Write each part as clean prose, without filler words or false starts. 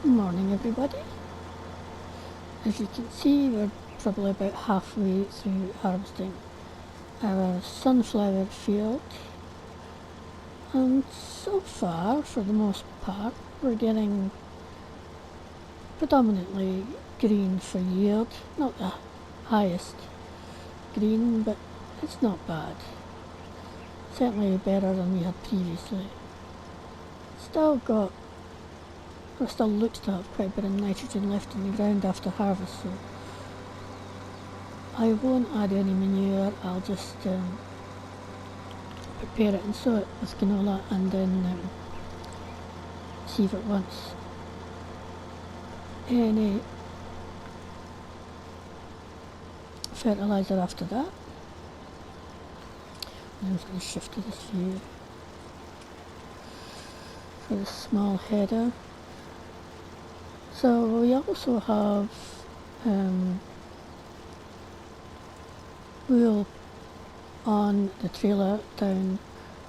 Good morning, everybody. As you can see, we're probably about halfway through harvesting our sunflower field, and so far, for the most part, we're getting predominantly green for yield. Not the highest green, but it's not bad. Certainly better than we had previously. Still looks to have quite a bit of nitrogen left in the ground after harvest, so I won't add any manure. I'll just prepare it and sow it with canola, and then see if it wants any fertiliser after that. I'm just going to shift to this view for the small header. So we also have wool on the trailer down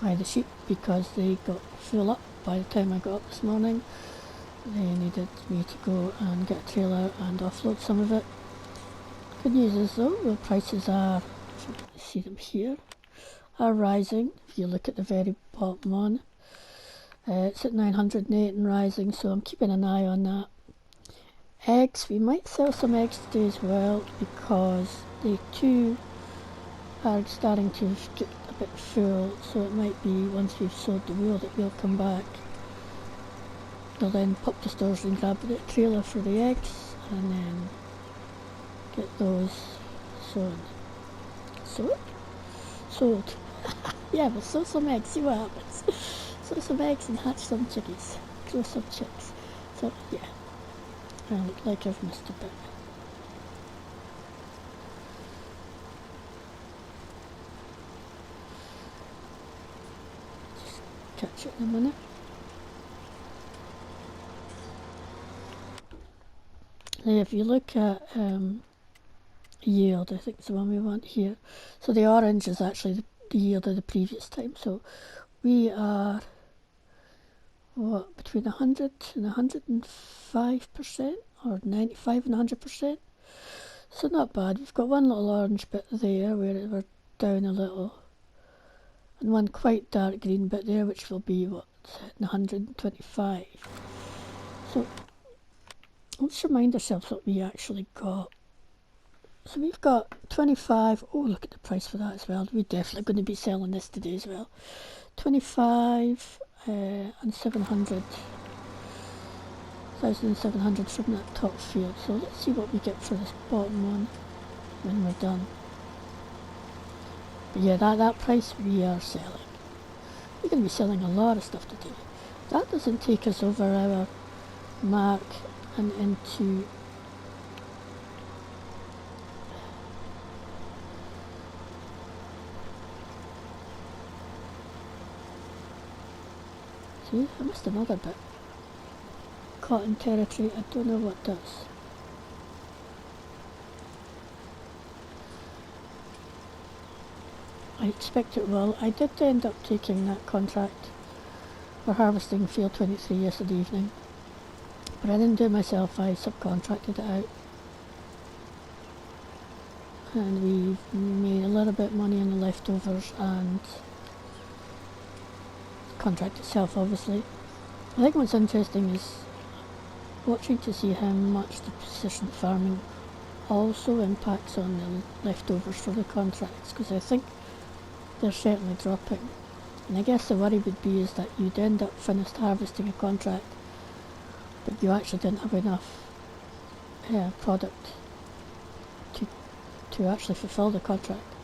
by the sheep because they got full up by the time I got up this morning. They needed me to go and get a trailer and offload some of it. Good news is though, the prices are, if you can see them here, are rising. If you look at the very bottom one, it's at 908 and rising, so I'm keeping an eye on that. Eggs, we might sell some eggs today as well because they too are starting to get a bit full, so it might be once we've sold the wool that we'll come back. They'll then pop the stores and grab the trailer for the eggs and then get those sold. Sold. Yeah, we'll sow some eggs, see what happens. Sow some eggs and hatch some chickies. Grow some chicks. So yeah, I look like I've missed a bit. Just catch it in a minute. Now if you look at yield, I think it's the one we want here. So the orange is actually the yield of the previous time. So we are between 100 and 105%, or 95 and 100%. So not bad. We've got one little orange bit there where we're down a little, and one quite dark green bit there, which will be 125. So let's remind ourselves what we actually got. So we've got 25. Oh, look at the price for that as well. We're definitely going to be selling this today as well. 25 and 1,700 from that top field. So let's see what we get for this bottom one when we're done. But yeah, that price we are selling. We're going to be selling a lot of stuff today. That doesn't take us over our mark and into see, I missed another bit. Cotton territory, I don't know what does. I expect it will. I did end up taking that contract for harvesting field 23 yesterday evening, but I didn't do it myself, I subcontracted it out. And we've made a little bit of money on the leftovers and the contract itself, obviously. I think what's interesting is watching to see how much the precision farming also impacts on the leftovers for the contracts, because I think they're certainly dropping. And I guess the worry would be is that you'd end up finished harvesting a contract, but you actually didn't have enough product to actually fulfill the contract.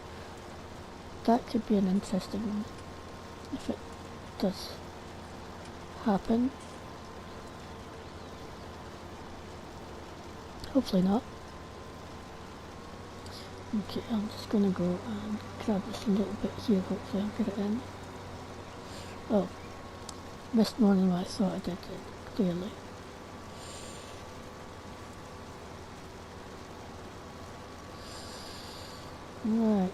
That could be an interesting one if it does happen. Hopefully not. Okay, I'm just going to go and grab this a little bit here, hopefully I'll get it in. Oh, missed more than what I thought I did clearly. Right.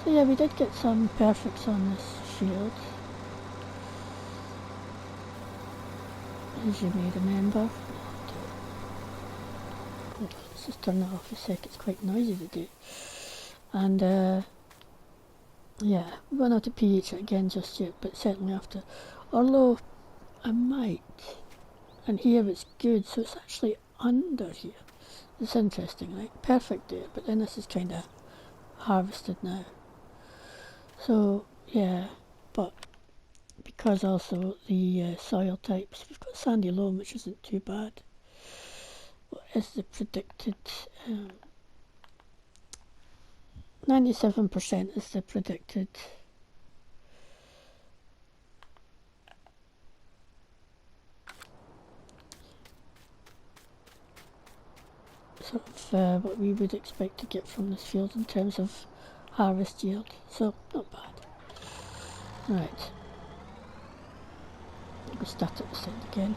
So yeah, we did get some perfects on this field, as you may remember. Let's just turn that off a sec, it's quite noisy today. And yeah, we won't have to pH it again just yet, but certainly after. Although I might, and here it's good, so it's actually under here. It's interesting, right? Perfect there, but then this is kind of harvested now. So yeah, but because also the soil types, we've got sandy loam, which isn't too bad. What is the predicted? 97% is the predicted sort of what we would expect to get from this field in terms of harvest yield. So not bad. Right. We'll start at this end again.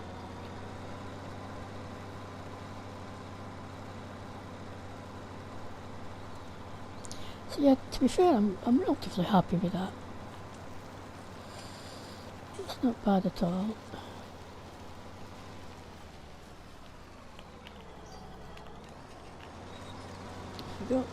So yeah, to be fair, I'm relatively happy with that. It's not bad at all. There we go.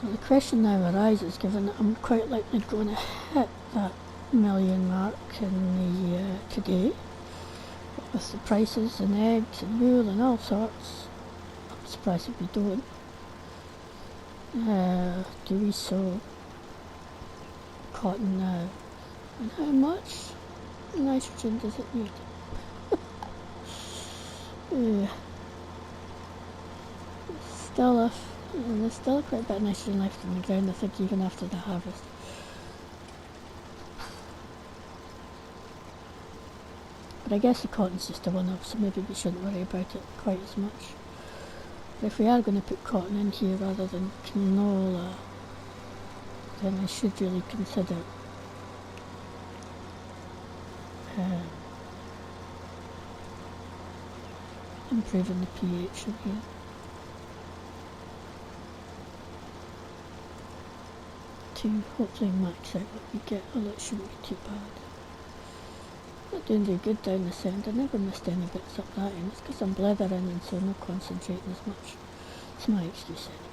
So the question now arises, given that I'm quite likely going to hit that million mark in the today, with the prices and eggs and wool and all sorts. I'm surprised if we don't. Do we sow cotton now? And how much nitrogen does it need? There's still quite a bit of nitrogen left in the ground, I think, even after the harvest. But I guess the cotton's just a one-off, so maybe we shouldn't worry about it quite as much. But if we are going to put cotton in here rather than canola, then I should really consider improving the pH in here. To hopefully max out what we get, although it shouldn't be too bad. Not doing too good down this end. I never missed any bits up that end. It's because I'm blethering and so I'm not concentrating as much. It's my excuse anyway.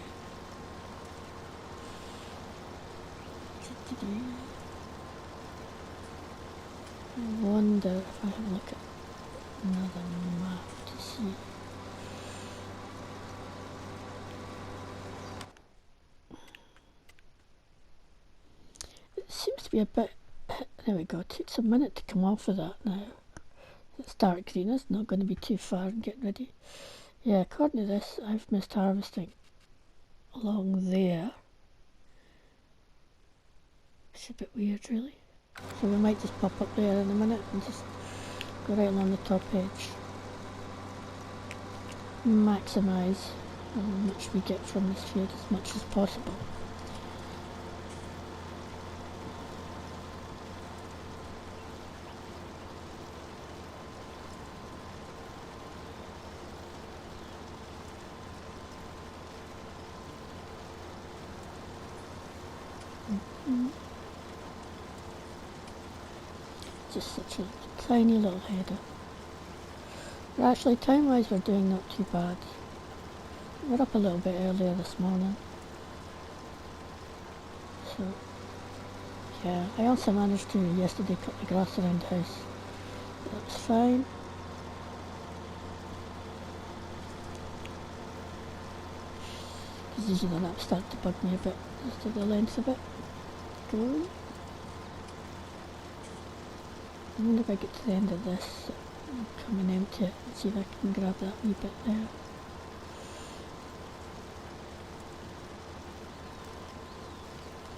I wonder if I have a look at another map to see. It seems to be a bit. There we go. It takes a minute to come off of that now. It's dark green. It's not going to be too far and get ready. Yeah, according to this, I've missed harvesting along there. It's a bit weird, really. So we might just pop up there in a minute and just go right along the top edge. Maximise how much we get from this field as much as possible. Just such a tiny little header. But actually, time-wise, we're doing not too bad. We're up a little bit earlier this morning. So, yeah, I also managed to yesterday cut the grass around the house. That was fine. Because usually that started to bug me a bit as to the length of it. Go on. I wonder if I get to the end of this, come and empty it and see if I can grab that wee bit there.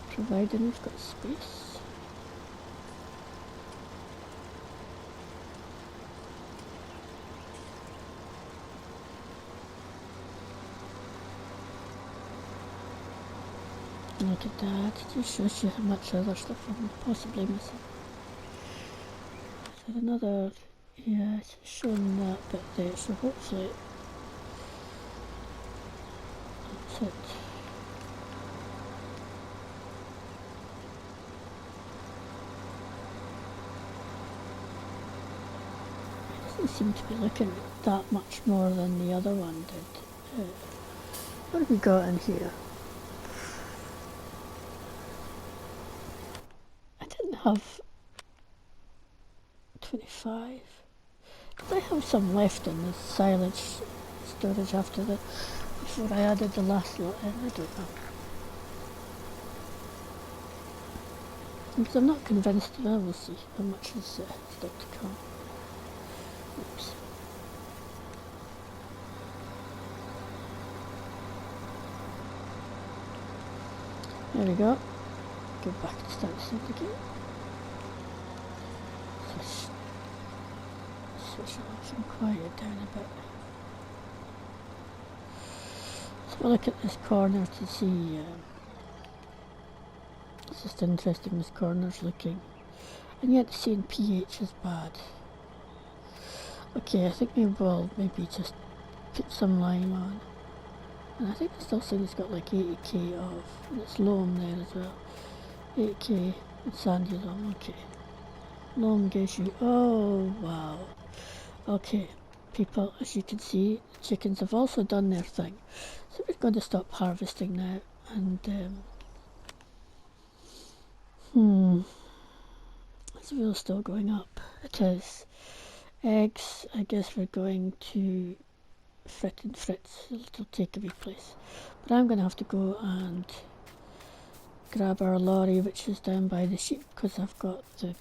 Providing we've got space. Look at that, it just shows you how much other stuff I'm possibly missing. So another, yeah, it's showing that bit there, so hopefully that's it. It doesn't seem to be looking that much more than the other one did. What have we got in here? I didn't have 25. Did I have some left in the silage storage after before I added the last lot in? I don't know. Because I'm not convinced. Well, we'll see how much is still to come. Oops. There we go. Go back and start this again. Switch off and quiet it down a bit. So we'll look at this corner to see. It's just interesting, this corner's looking. And yet seeing pH is bad. Okay, I think we will maybe just put some lime on. And I think I still think it's got like 80k of, and it's loam there as well. 80k and sandy loam, okay. Loam gives you, oh wow. Okay, people, as you can see, the chickens have also done their thing. So we're going to stop harvesting now, and is the wheel still going up? It is. Eggs, I guess we're going to Frit and Fritz, a little takeaway place. But I'm going to have to go and grab our lorry, which is down by the sheep, because I've got the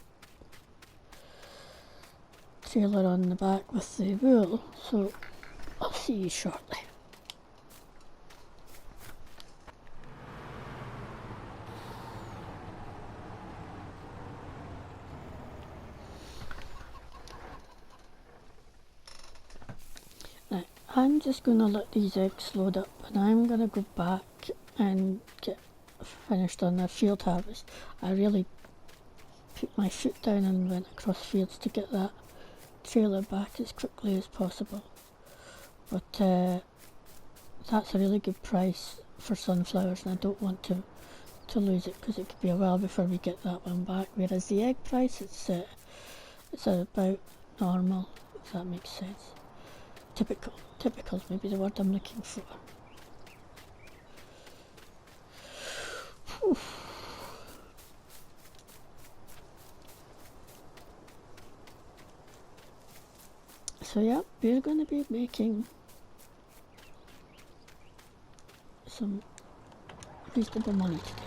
trailer on the back with the wool. So I'll see you shortly. Now, I'm just going to let these eggs load up, and I'm going to go back and get finished on the field harvest. I really put my foot down and went across fields to get that trailer back as quickly as possible. But that's a really good price for sunflowers, and I don't want to lose it, because it could be a while before we get that one back. Whereas the egg price, it's about normal, if that makes sense. Typical is maybe the word I'm looking for. Whew. So yeah, we're going to be making some reasonable money today.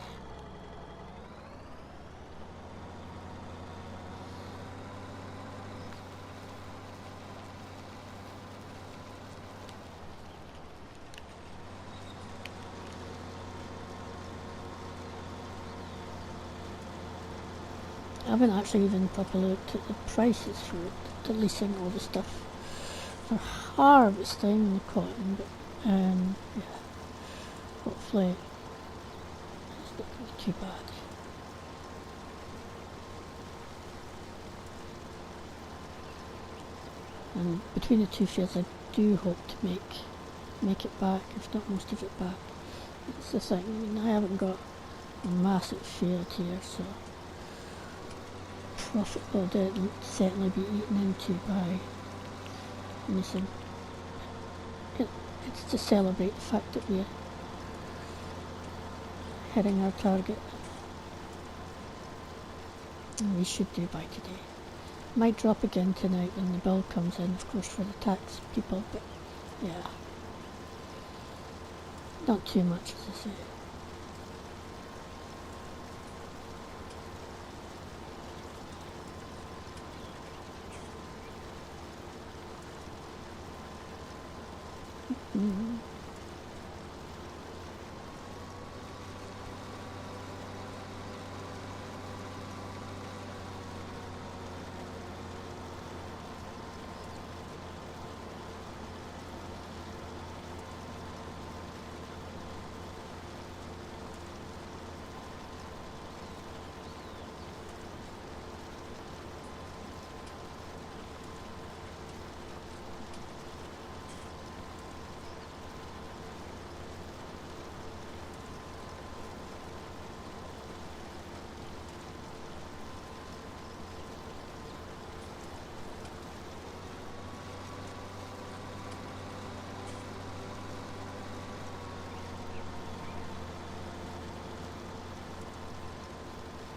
I haven't actually even properly looked at the prices for the leasing all the stuff for harvesting the cotton, but yeah, hopefully it's not going to be too bad. And between the two fields, I do hope to make it back, if not most of it back. That's the thing. I mean, I haven't got a massive field here, so profit will certainly be eaten into by anything. It's to celebrate the fact that we're hitting our target, and we should do by today. Might drop again tonight when the bill comes in, of course, for the tax people, but yeah, not too much, as I say. Mm.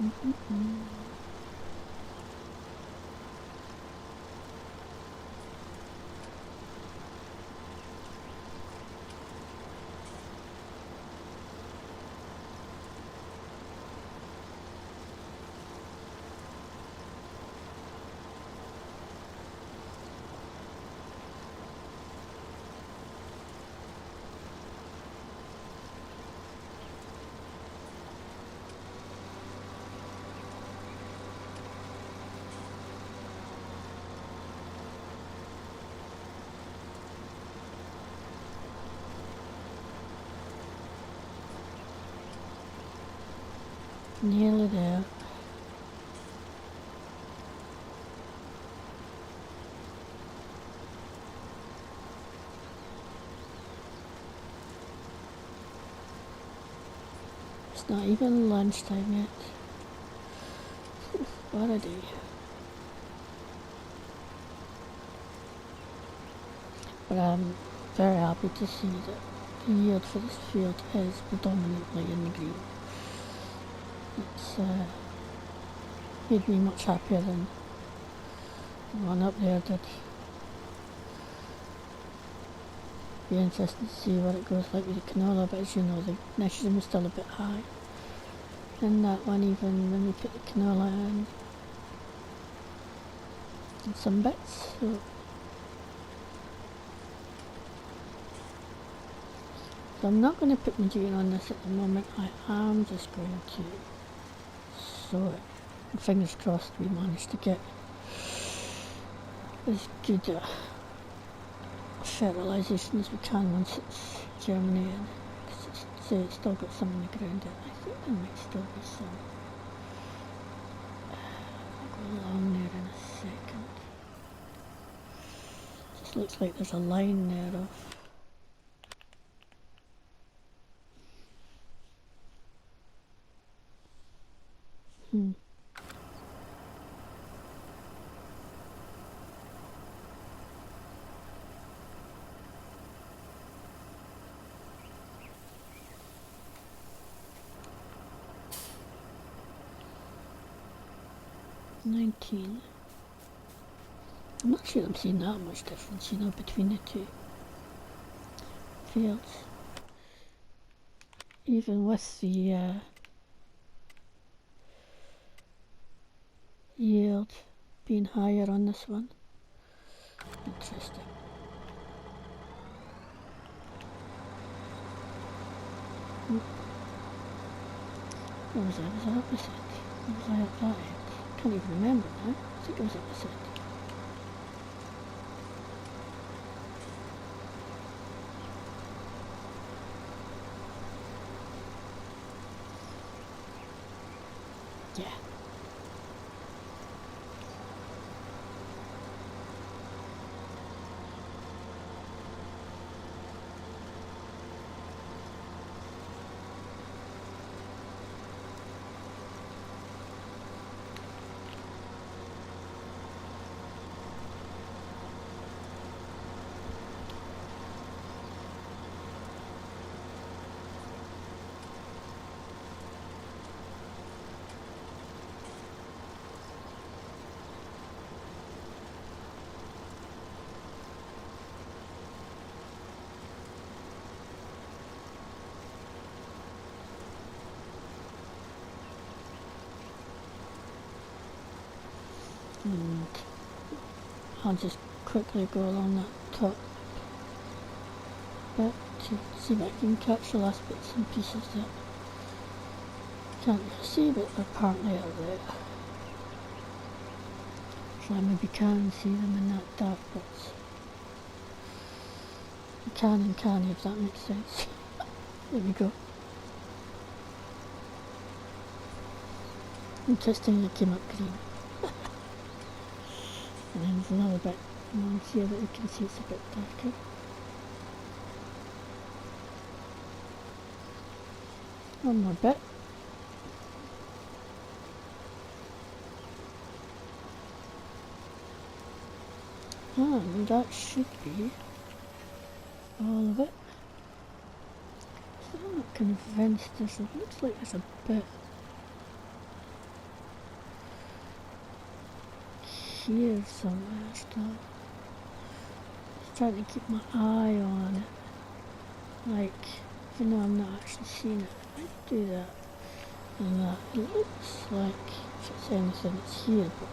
Mm-hmm. Nearly there. It's not even lunchtime yet. What a day. But I'm very happy to see that the yield for this field is predominantly in the green. It's made me much happier than the one up there did. Be interested to see what it goes like with the canola, but as you know, the nitrogen is still a bit high in that one, even when we put the canola in some bits. So I'm not going to put my gene on this at the moment. I am just going to sow it. And fingers crossed we manage to get as good a fertilisation as we can once it's germinated. Because it's still got some in the ground. I think there might still be some. I'll go along there in a second. Just looks like there's a line there of Hmm. $19. I'm not sure I'm seeing that much difference, between the two fields. Even with the yield being higher on this one. Interesting. What was that? Was that opposite? Or was I at that end? Can't even remember now. I think it was opposite. Yeah. And I'll just quickly go along that top bit to see if I can catch the last bits and pieces that can't really see, but apparently are there. So I maybe can see them in that dark bits. Can and can, if that makes sense. There we go. Interesting, it came up green. And then there's another bit along here that you can see it's a bit darker. One more bit. And that should be all of it. So I'm not convinced this looks like there's a bit here somewhere still. Just trying to keep my eye on it. Like, even though I'm not actually seeing it, I might do that and that. It looks like if it's anything it's here, but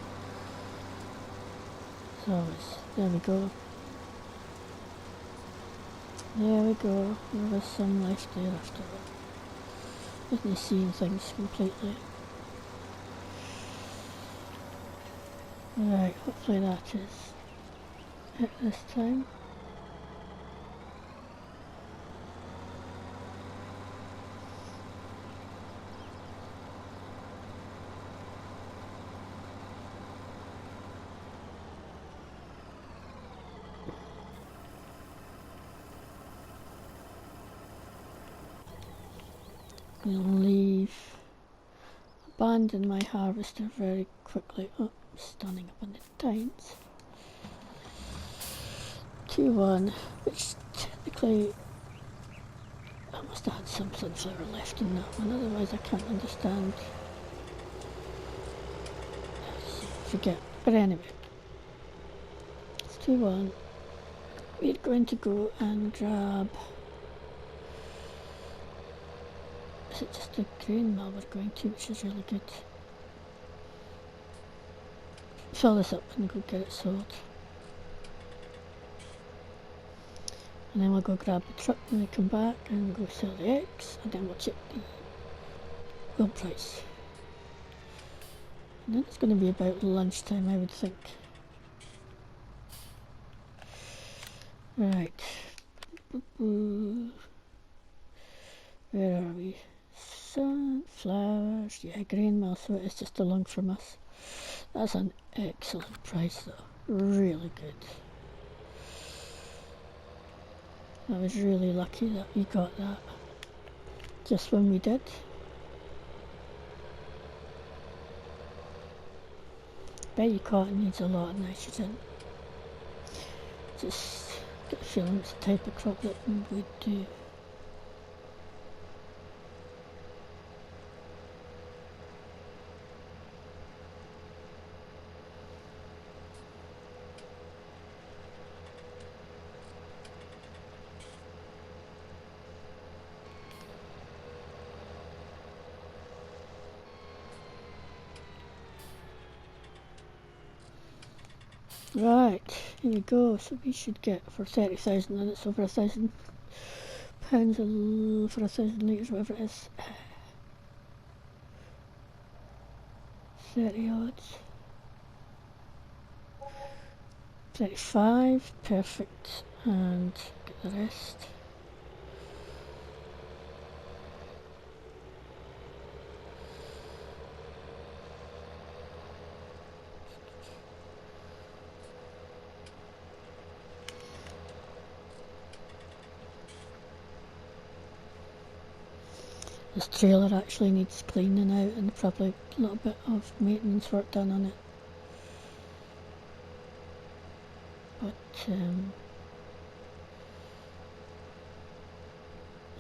so there we go. There we go. There was some left there after all. Isn't he seeing things completely? Right, hopefully that is it this time. We'll abandon my harvester very quickly. Oh, standing up on the tines. 2-1, which technically I must have had some sunflower left in that one, otherwise I can't understand. Forget. But anyway, it's 2-1. We're going to go and grab. Is it just a grain mill we're going to, which is really good. Fill this up and go get it sold. And then we'll go grab the truck when we come back and go sell the eggs, and then we'll check the milk price. And then it's going to be about lunchtime, I would think. Right. Where are we? Sunflowers. Yeah, grain mill, so it's just along from us. That's an excellent price though. Really good. I was really lucky that we got that just when we did. Bet you cotton needs a lot of nitrogen. Just get a feeling it's the type of crop that would do. Right, here we go. So we should get for 30,000, and it's over £1,000 for 1,000 litres, whatever it is. 30 odds. 35, perfect, and get the rest. This trailer actually needs cleaning out and probably a little bit of maintenance work done on it. But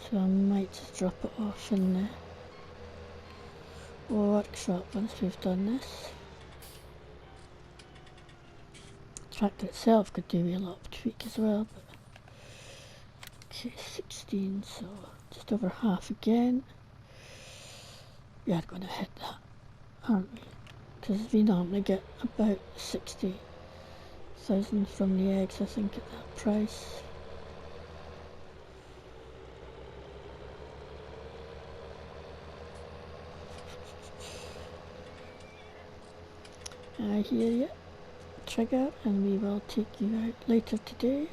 so I might just drop it off in the workshop once we've done this. The tractor itself could do a lot of tweak as well, but okay, 16, so just over half again. We are going to hit that, aren't we? Because we normally get about 60,000 from the eggs, I think, at that price. I hear you. Trigger, and we will take you out later today.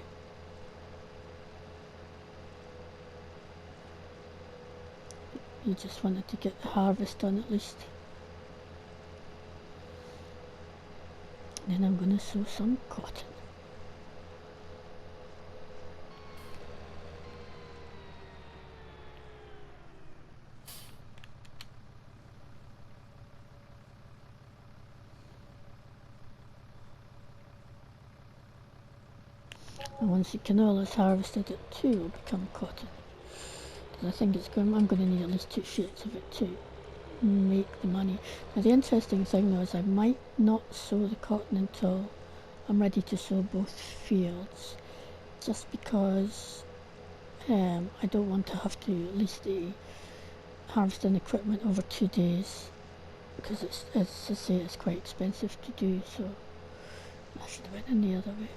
You just wanted to get the harvest done at least. And then I'm going to sow some cotton. And once the canola is harvested, it too will become cotton. Because I think I'm going to need at least 2 sheets of it to make the money. Now the interesting thing though is I might not sow the cotton until I'm ready to sow both fields, just because I don't want to have to lease the harvesting equipment over 2 days, because it's, as I say, it's quite expensive to do. So I should have went in the other way.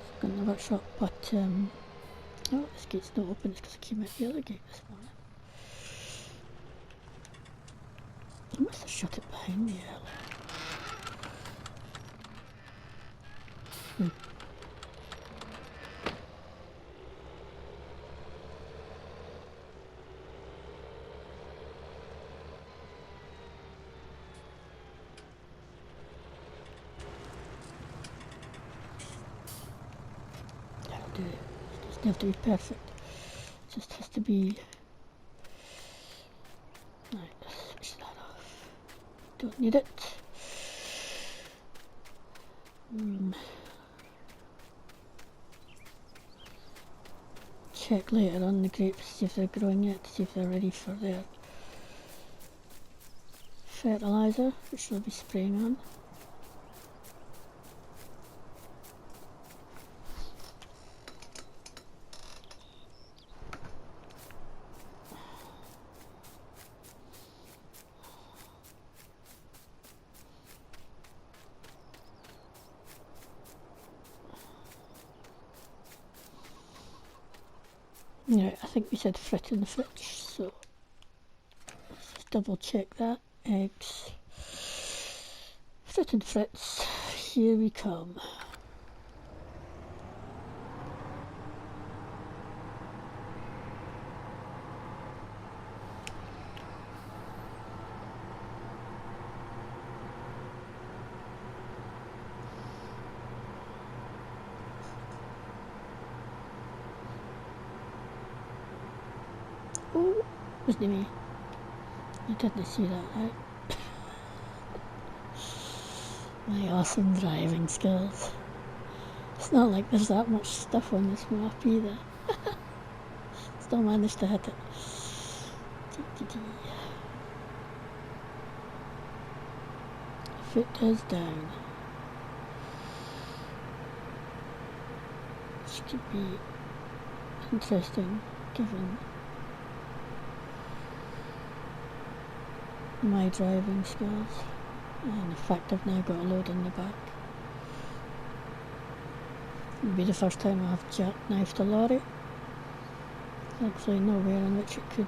It's got in the workshop, but oh, this gate's not open. It's because I came out the other gate this morning. I must have shut it behind me earlier. That'll do. It doesn't have to be perfect. It just has to be. Right, let's switch that off. Don't need it. Check later on the grapes, see if they're growing yet, see if they're ready for their fertiliser, which they'll be spraying on. Right, I think we said frit in the fridge, so let's just double check that. Eggs. Frit and frits, here we come. Oh, wasn't me. You didn't see that, right? My awesome driving skills. It's not like there's that much stuff on this map either. Still managed to hit it. Foot is down. This could be interesting given my driving skills and the fact I've now got a load in the back. It'll be the first time I have jackknifed a lorry. Actually nowhere in which it could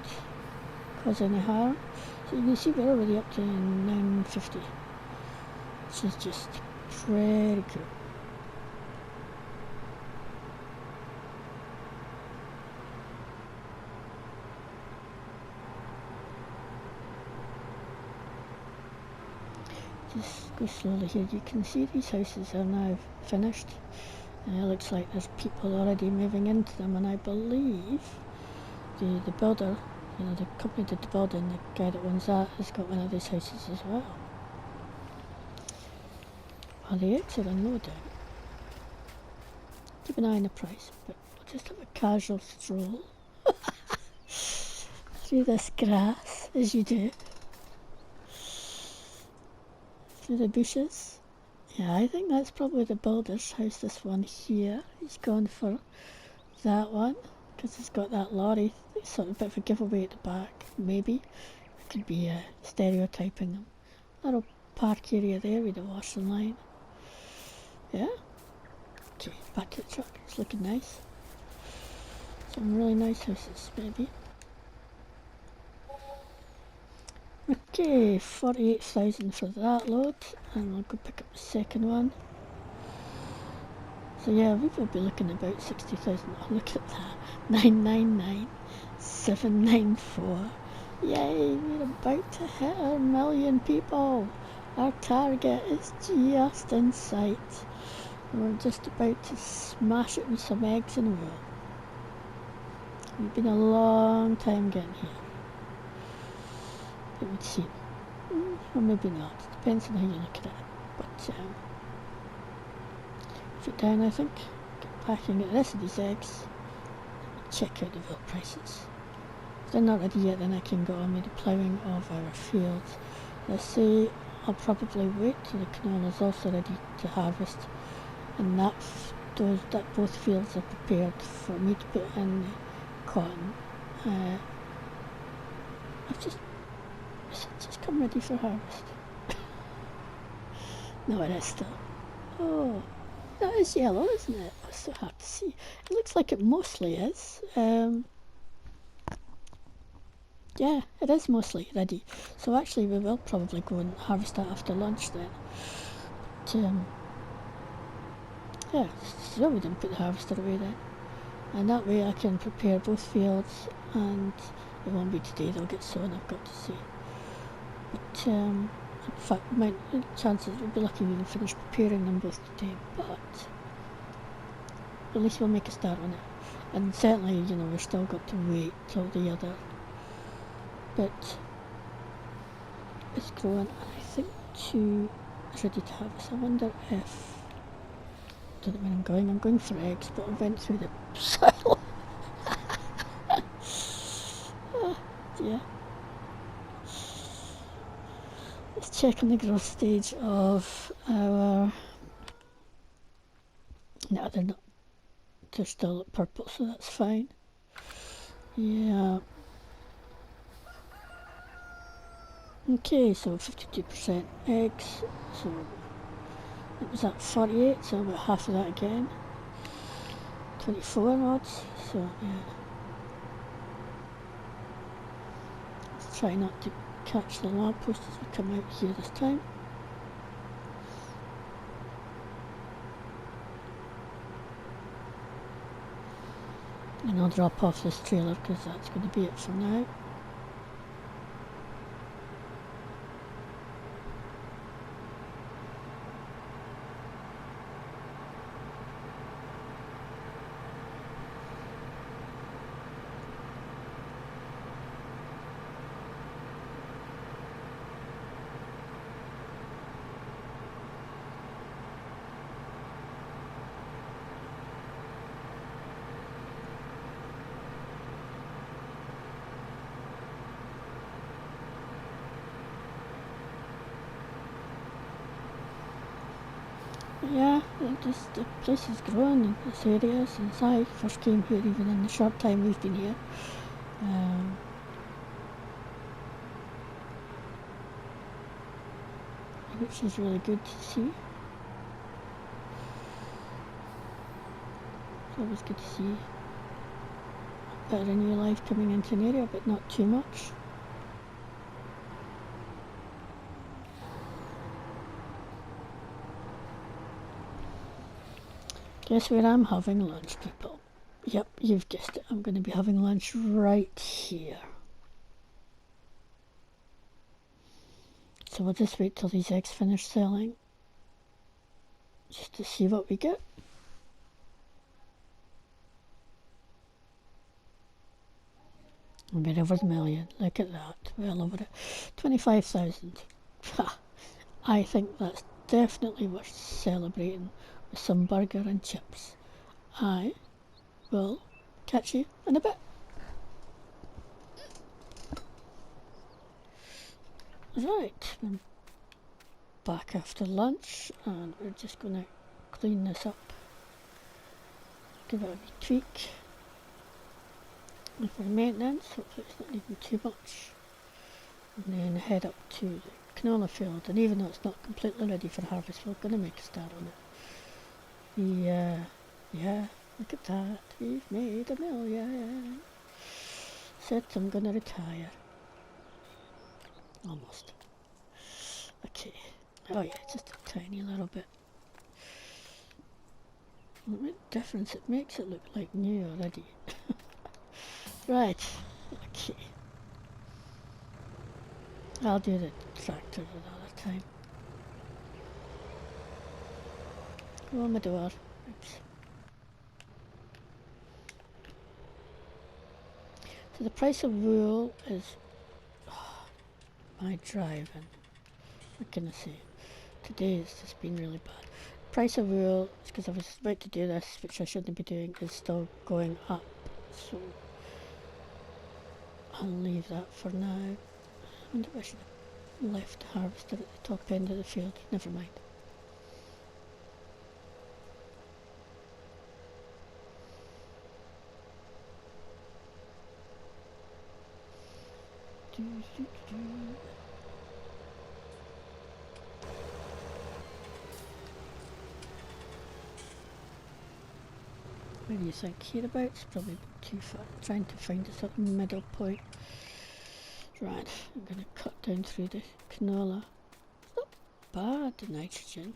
cause any harm. So you can see we're already up to 950, which is just pretty cool. Just go slowly here. You can see these houses are now finished, and it looks like there's people already moving into them, and I believe the builder, you know, the company that did the building, the guy that owns that, has got one of these houses as well. Well, the eggs are unloading. Keep an eye on the price, but we'll just have a casual stroll through this grass, as you do. Through the bushes. Yeah, I think that's probably the builder's house, this one here. He's gone for that one, because it's got that lorry. It's sort of a bit of a giveaway at the back, maybe. It could be stereotyping them. Little park area there with the washing line. Yeah? Okay, back to the truck. It's looking nice. Some really nice houses, maybe. Okay, 48,000 for that load, and I'll go pick up the second one. So yeah, we will be looking about 60,000. Oh, look at that. 999,794. Yay, we're about to hit our million people. Our target is just in sight. We're just about to smash it with some eggs and wool. We've been a long time getting here. It would seem. Or maybe not. Depends on how you look at it. But put down, I think. Get back and get the rest of these eggs. Check out the milk prices. If they're not ready yet, then I can go on with the ploughing of our fields. Let's say I'll probably wait till the canola is also ready to harvest, and that both fields are prepared for me to put in the cotton. I've just come ready for harvest. No, it is still. Oh, that is yellow, isn't it? It's so hard to see. It looks like it mostly is. Yeah, it is mostly ready. So actually we will probably go and harvest that after lunch then. But, yeah, so we didn't put the harvester away then. And that way I can prepare both fields, and it won't be today they'll get sown, I've got to say. But in fact, chances we'll be lucky we can finish preparing them both today, but at least we'll make a start on it. And certainly, you know, we've still got to wait till the other bit is growing, and I think 2 is ready to harvest. I wonder if, I don't know where I'm going. I'm going for eggs, but I went through the soil. Yeah. Let's check on the growth stage of our. No, they're not. They're still purple, so that's fine. Yeah. Okay, so 52% eggs. So it was at 48, so about half of that again. 24 odds, so yeah. Let's try not to catch the lamppost as we come out here this time. And I'll drop off this trailer because that's going to be it for now. Yeah, the place is growing in this area since I first came here, even in the short time we've been here. Which is really good to see. It's always good to see a bit of new life coming into an area, but not too much. Guess where I'm having lunch, people? Yep, you've guessed it. I'm going to be having lunch right here. So we'll just wait till these eggs finish selling, just to see what we get. We're over the million. Look at that. Well over it. 25,000. I think that's definitely worth celebrating with some burger and chips. I will catch you in a bit. Right, I'm back after lunch, and we're just going to clean this up, give it a wee tweak for maintenance, hopefully it's not needing too much, and then head up to the canola field. And even though it's not completely ready for harvest, we're going to make a start on it. Yeah, look at that, we've made $1 million. Said I'm going to retire. Almost. Okay. Oh yeah, just a tiny little bit. What difference it makes it look like new already. Right. Okay. I'll do the tractor another time. Go on my door. Oops. So the price of wool is my driving. What can I say? Today it's just been really bad. Price of wool, because I was about to do this, which I shouldn't be doing, is still going up. So I'll leave that for now. I wonder if I should have left the harvester at the top end of the field. Never mind. Where do you think? Hereabouts? Probably too far. Trying to find a sort of middle point. Right, I'm going to cut down through the canola. Not bad, the nitrogen.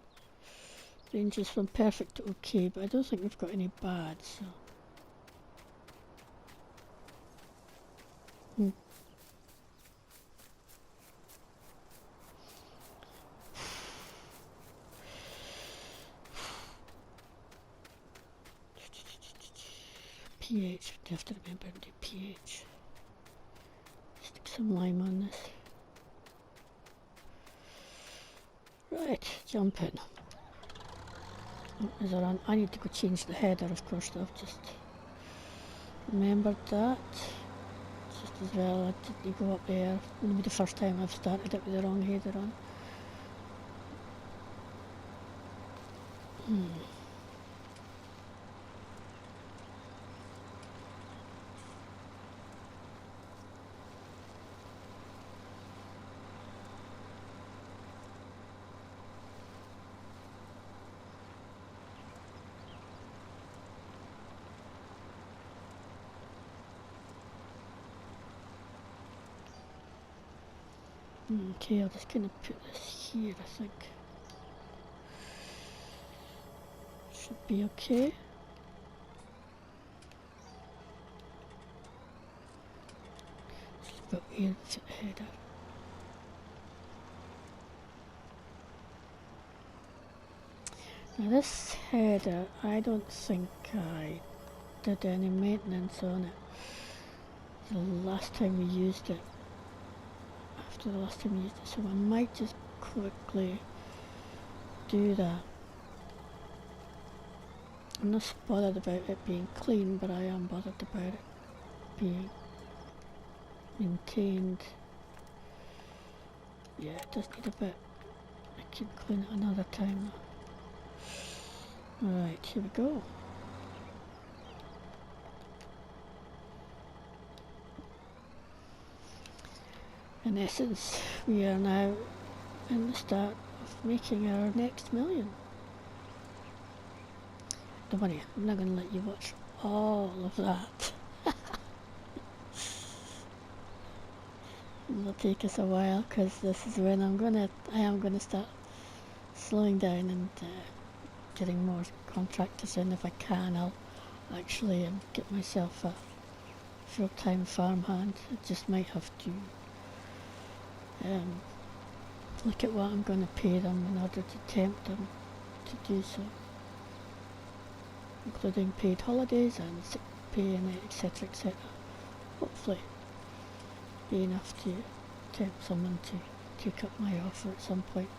Ranges from perfect to okay, but I don't think we've got any bad, so. pH, you have to remember to do pH. Stick some lime on this. Right, jump in. Is there on? I need to go change the header, of course, I've just remembered that. Just as well, I didn't go up there. It'll be the first time I've started it with the wrong header on. Okay, I'll just kind of put this here, I think. Should be okay. Just put here to the header. Now this header, I don't think I did any maintenance on it the last time we used it. After the last time we used it, so I might just quickly do that. I'm not bothered about it being clean, but I am bothered about it being maintained. Yeah, it does need a bit. I can clean it another time. Alright, here we go. In essence, we are now in the start of making our next million. Don't worry, I'm not going to let you watch all of that. It'll take us a while because this is when I am gonna start slowing down and getting more contractors in. If I can, I'll actually get myself a full-time farmhand. I just might have to look at what I'm going to pay them in order to tempt them to do so, including paid holidays and sick pay and etc, etc. Hopefully be enough to tempt someone to take up my offer at some point.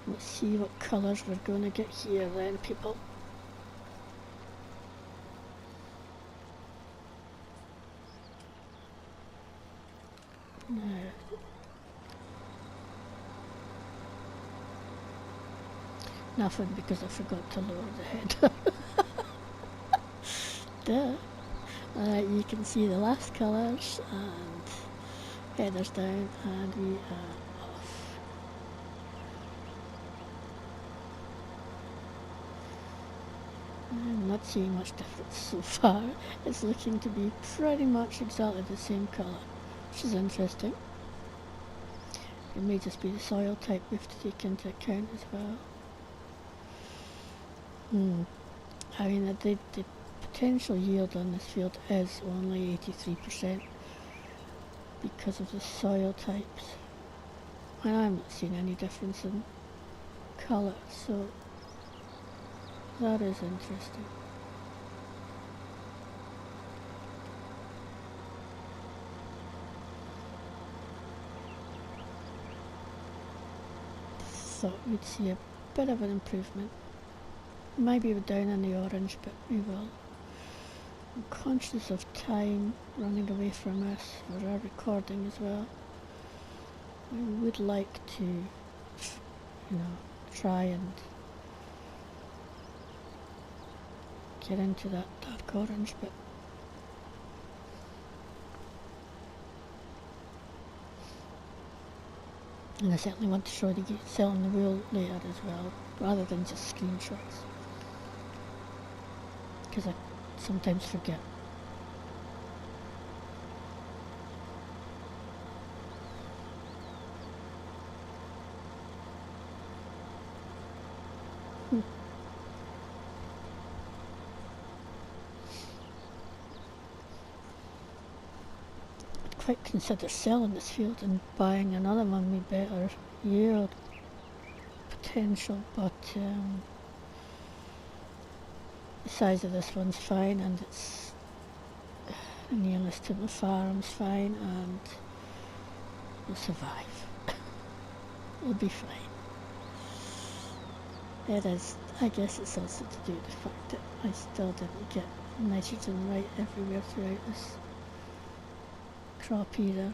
Let's see what colours we're going to get here then, people. Now, nothing because I forgot to lower the header. Duh. You can see the last colours and headers down, and we are off. not seeing much difference so far. It's looking to be pretty much exactly the same colour, which is interesting. It may just be the soil type we have to take into account as well. I mean, the potential yield on this field is only 83% because of the soil types. And I'm not seeing any difference in colour, so that is interesting. Thought we'd see a bit of an improvement. Maybe we're down in the orange, but we will. I'm conscious of time running away from us for our recording as well. I would like to, try and get into that dark orange bit. And I certainly want to show you selling the wool later as well, rather than just screenshots, because I sometimes forget. I'd quite consider selling this field and buying another one with better yield potential, but the size of this one's fine, and it's nearness to the farm's fine, and we'll survive. We'll be fine. It is, I guess it's also to do with the fact that I still didn't get nitrogen right everywhere throughout this crop either.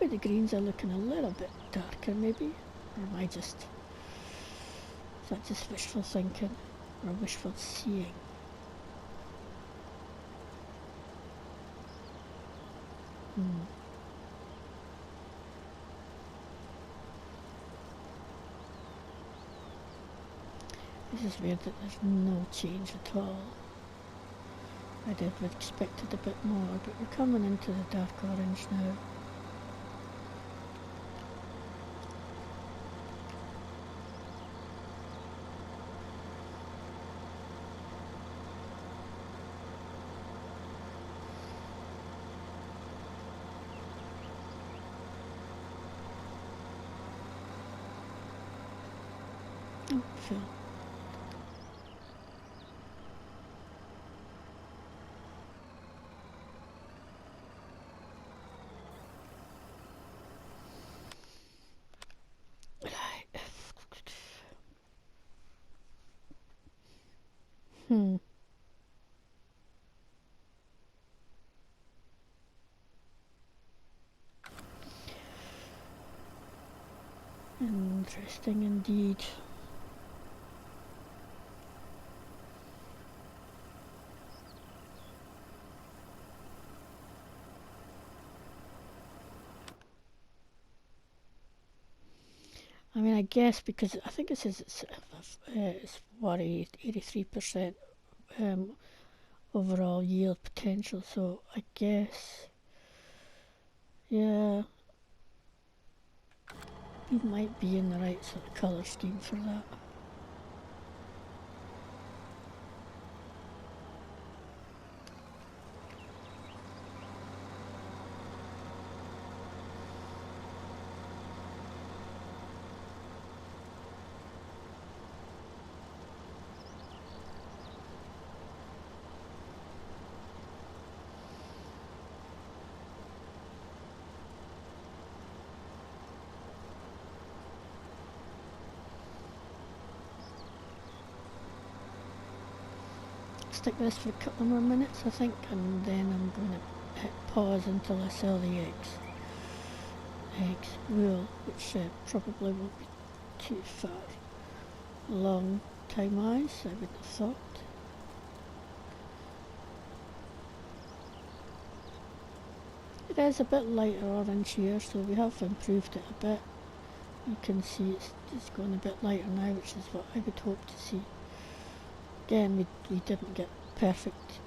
Maybe the greens are looking a little bit darker maybe, or am I just, is that just wishful thinking or wishful seeing? This is weird that there's no change at all. I'd have expected a bit more, but we're coming into the dark orange now. Oh, Phil. Interesting indeed. I mean, I guess because I think it says it's 83% overall yield potential, so I guess, yeah, we might be in the right sort of colour scheme for that. Stick this for a couple more minutes, I think, and then I'm going to hit pause until I sell the eggs wool, which probably won't be too far along time-wise, I would have thought. It is a bit lighter orange here, so we have improved it a bit. You can see it's going a bit lighter now, which is what I would hope to see. again, we didn't get perfect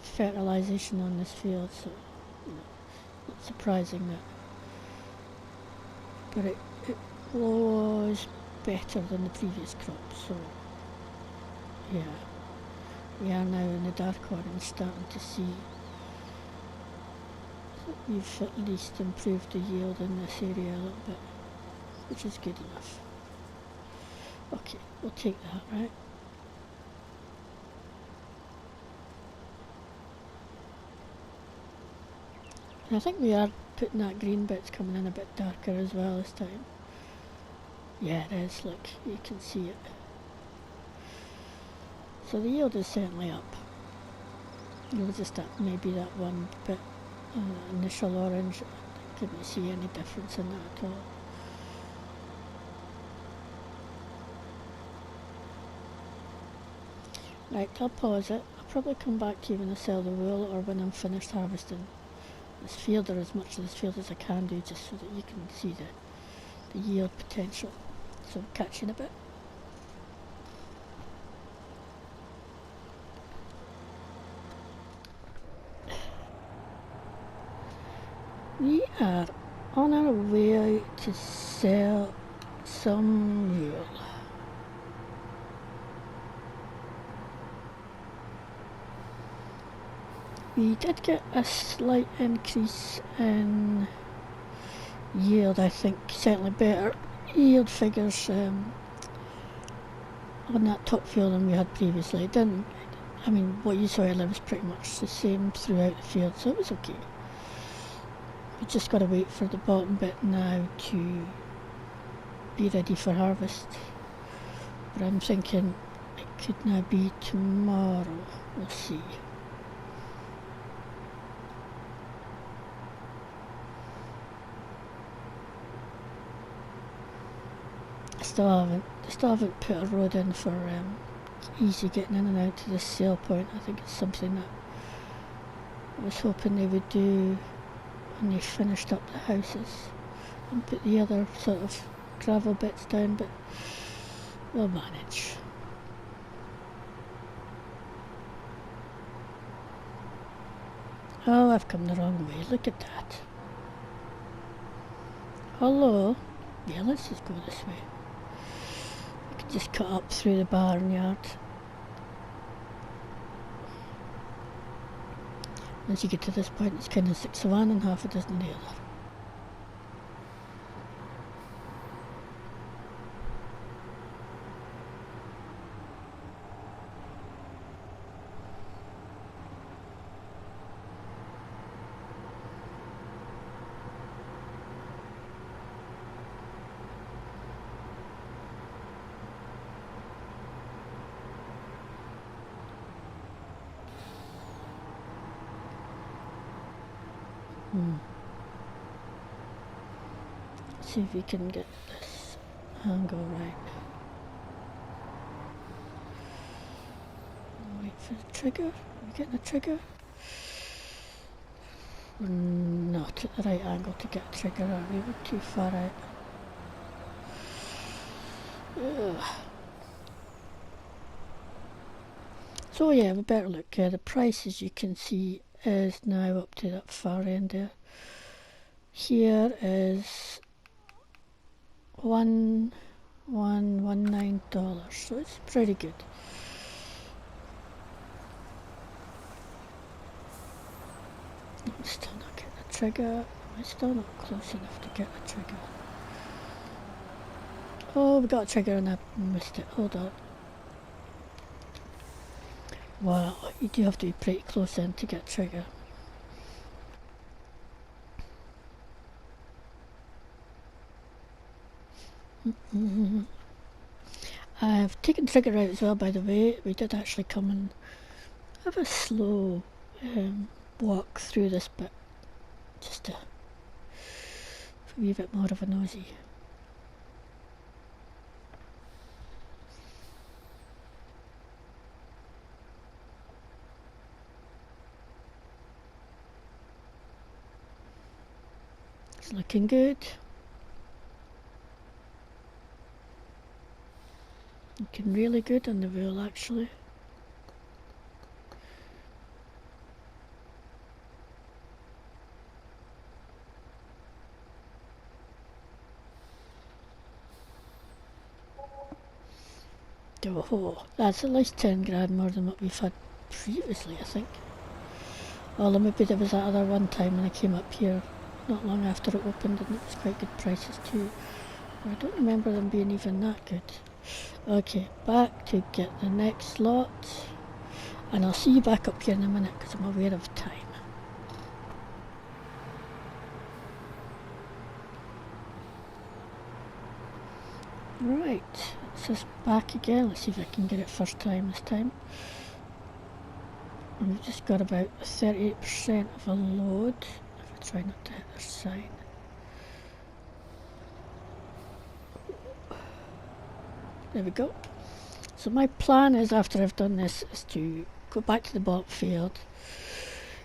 fertilisation on this field, so you know, not surprising that. But it was better than the previous crop, so yeah. We are now in the dark orange, starting to see that we've at least improved the yield in this area a little bit, which is good enough. Okay, we'll take that, right? And I think we are putting that green bit's coming in a bit darker as well this time. Yeah, it is, look, you can see it. So the yield is certainly up. It was just that, maybe that one bit initial orange, I couldn't see any difference in that at all. Right, I'll pause it. I'll probably come back to you when I sell the wool or when I'm finished harvesting this field, or as much of this field as I can do, just so that you can see the yield potential. So catch you in a bit. We are on our way to sell some wool. We did get a slight increase in yield, I think, certainly better yield figures on that top field than we had previously. It didn't, I mean, what you saw earlier was pretty much the same throughout the field, so it was okay. We just got to wait for the bottom bit now to be ready for harvest. But I'm thinking it could now be tomorrow. We'll see. I still haven't put a road in for easy getting in and out to the sale point. I think it's something that I was hoping they would do when they finished up the houses and put the other sort of gravel bits down, but we'll manage. Oh, I've come the wrong way. Look at that. Hello. Yeah, let's just go this way. I could just cut up through the barnyard. Once you get to this point, it's kind of 6 of one and half a dozen of the other. See if we can get this angle right. Wait for the trigger. Are we getting a trigger? We're not at the right angle to get a trigger, are we? We're too far out. Ugh. So yeah, we better look. The price, as you can see, is now up to that far end there. Here is $1,119, so it's pretty good. I'm still not getting a trigger. I'm still not close enough to get a trigger. Oh, we got a trigger and I missed it. Hold on. Wow, you do have to be pretty close in to get a trigger. I've taken trigger out as well, by the way. We did actually come and have a slow walk through this bit, just to a wee bit more of a nosy. It's looking good. looking really good on the wool actually. Oh, that's at least 10 grand more than what we've had previously, I think. Although maybe there was that other one time when I came up here not long after it opened and it was quite good prices too. But I don't remember them being even that good. Okay, back to get the next lot. And I'll see you back up here in a minute because I'm aware of time. Right, it's just back again. Let's see if I can get it first time this time. And we've just got about 38% of a load. If I try not to hit the sign. There we go. So my plan is, after I've done this, is to go back to the bulk field,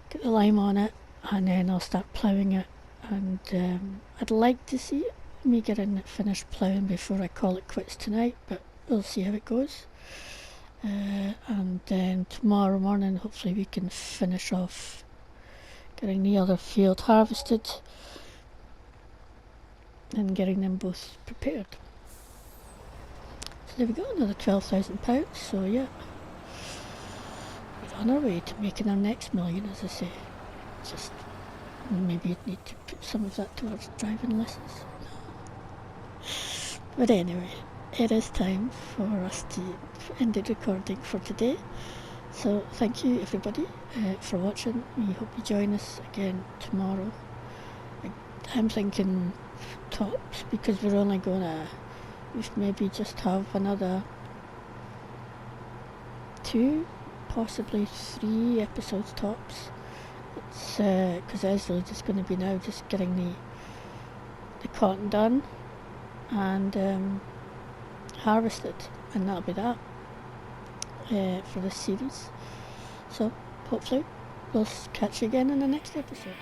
get the lime on it, and then I'll start ploughing it. And I'd like to see me getting it finished ploughing before I call it quits tonight, but we'll see how it goes. And then tomorrow morning hopefully we can finish off getting the other field harvested and getting them both prepared. So there we go, another £12,000. So yeah, we're on our way to making our next million, as I say. Just maybe need to put some of that towards driving lessons. But anyway, it is time for us to end the recording for today. So thank you everybody for watching. We hope you join us again tomorrow. I'm thinking tops, because we're only gonna maybe just have another 2, possibly 3 episodes tops. It's because Esley's just going to be now just getting the cotton done and harvested, and that'll be that for this series. So hopefully we'll catch you again in the next episode.